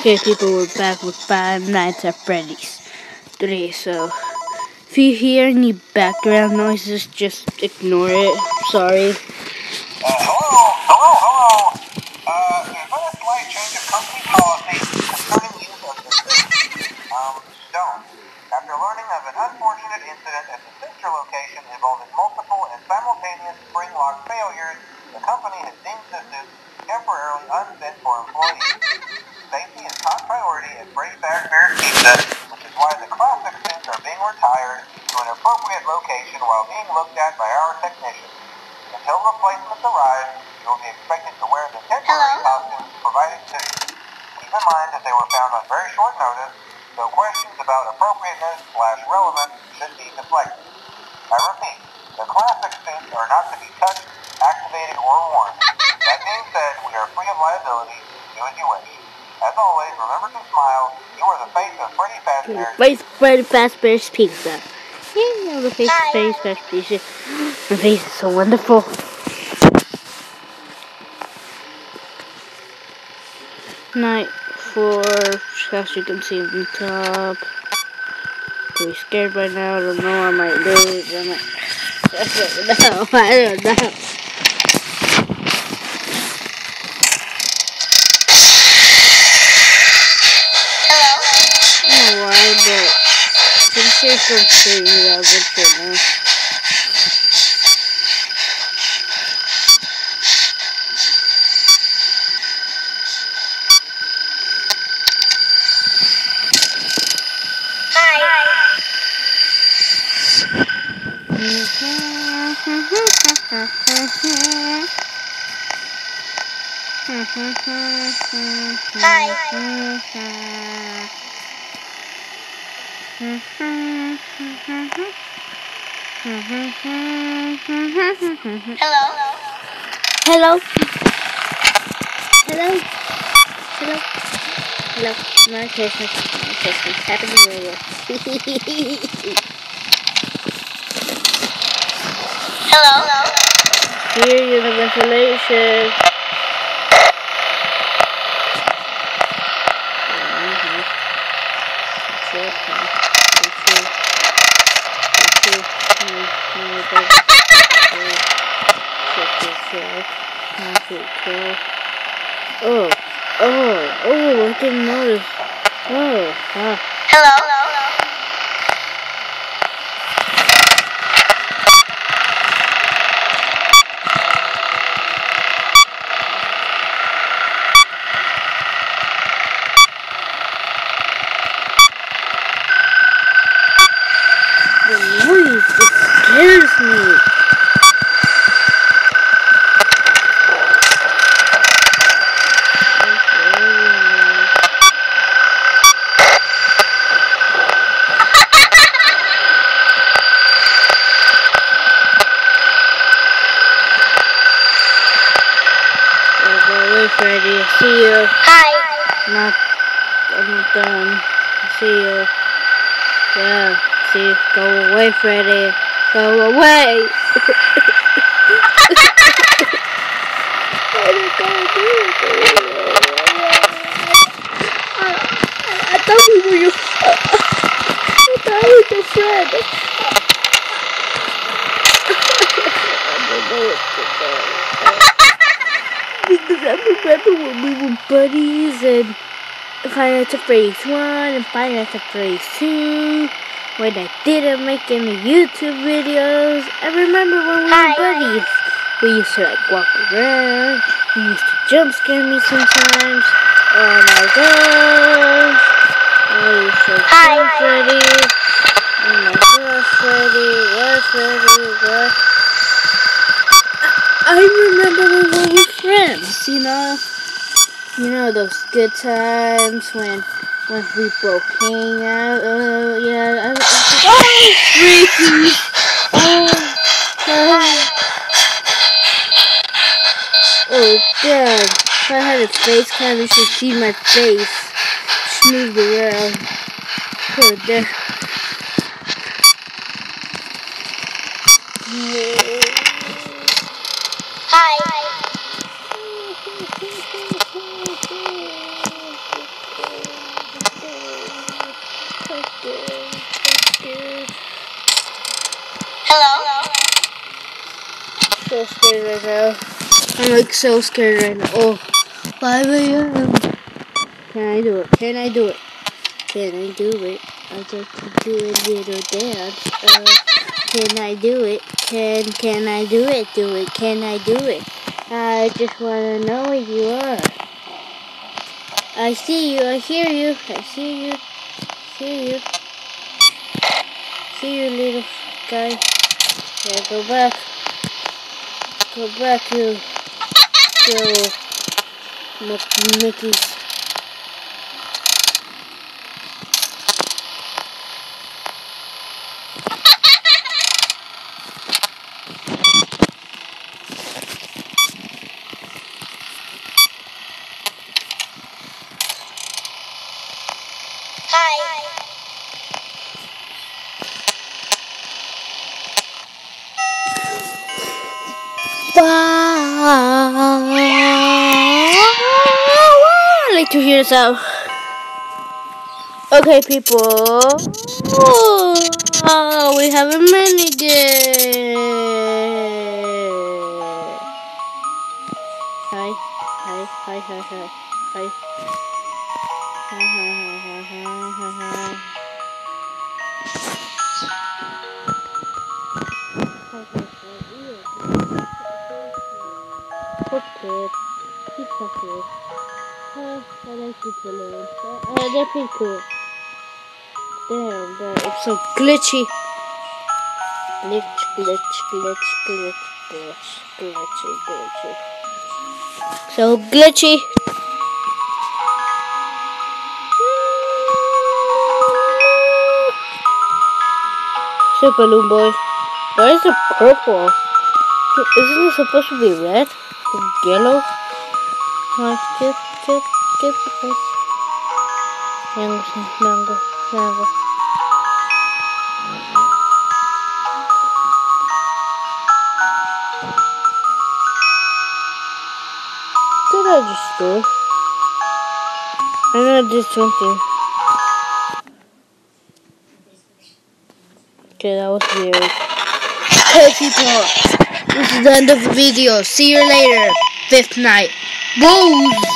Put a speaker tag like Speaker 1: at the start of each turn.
Speaker 1: Okay, people, we're back with Five Nights at Freddy's 3. So, if you hear any background noises, just ignore it. Sorry.
Speaker 2: Hello. There's been a slight change of company policy concerning use of the stone. After learning of an unfortunate incident at the sister location involving multiple and simultaneous spring lock failures, the company has deemed the suit temporarily unfit for employees. Safety is top priority at Freddy Fazbear's Pizza, which is why the classic suits are being retired to an appropriate location while being looked at by our technicians. Until replacements arrive, you will be expected to wear the temporary costumes provided to you. Keep in mind that they were found on very short notice, so questions about appropriateness/relevance should be deflected. I repeat, the classic suits are not to be touched, activated, or worn. That being said, we are free of liability. Do as you wish. As always, remember to smile. You are the face of Freddy Fazbear.
Speaker 1: Face of Freddy Fazbear's Pizza. You know the face of Freddy Fazbear's Pizza. My face is so wonderful. Night 4, as you can see on the top. Pretty scared right now. I don't know. I might lose. I don't know. But I'm sure some shit that was good now. Hello. Merry Christmas. Happy New Year. Here, you have ventilation. I didn't notice. The noise, it scares me. Freddy, see you. I'm not done. See you. Yeah, see, go away, Freddy. Go away. I thought he was your friend. I thought he was your friend. Because I remember when we were buddies and Five Nights at Freddy's 1 and Five Nights at Freddy's 2 when I didn't make any YouTube videos. I remember when we were buddies. We used to walk around. You used to jump scare me sometimes. Oh my gosh. I used to jump Freddy. Oh my gosh, Freddy. What? I remember when we were friends, you know those good times when we both hang out. Oh yeah, freaky! Oh God! If I had a face cam, you should see my face. Just moved around. Put it there. so scared right now. I'm like so scared right now. Oh, 5 a.m. Can I do it? Can I do it? Can I do it? I'd like to do a little dance. Can I do it? Can I do it? Do it? Can I do it? I just want to know where you are. I see you. I hear you. I see you. See you. See you, little guy. Yeah, go back. Go back, you. Go. Mickey's. I like to hear this out. Okay, people. Oh, we have a minigame. Hi. Hi. Hi. Hi. Hi. Hi. Hi. Hi. Hi. Hi. Okay. He's so cool. I like this balloon. They're pretty cool. Damn, it's so glitchy. Glitch, glitch, glitch, glitch, glitch, glitchy, glitchy. So glitchy. Super balloon boy. Why is it purple? Isn't it supposed to be red? Yellow? Skip, skip, skip this. Mango. What did I just do? I know I did something. Okay, that was weird. Hey people, this is the end of the video. See you later. 5th night. Whoa!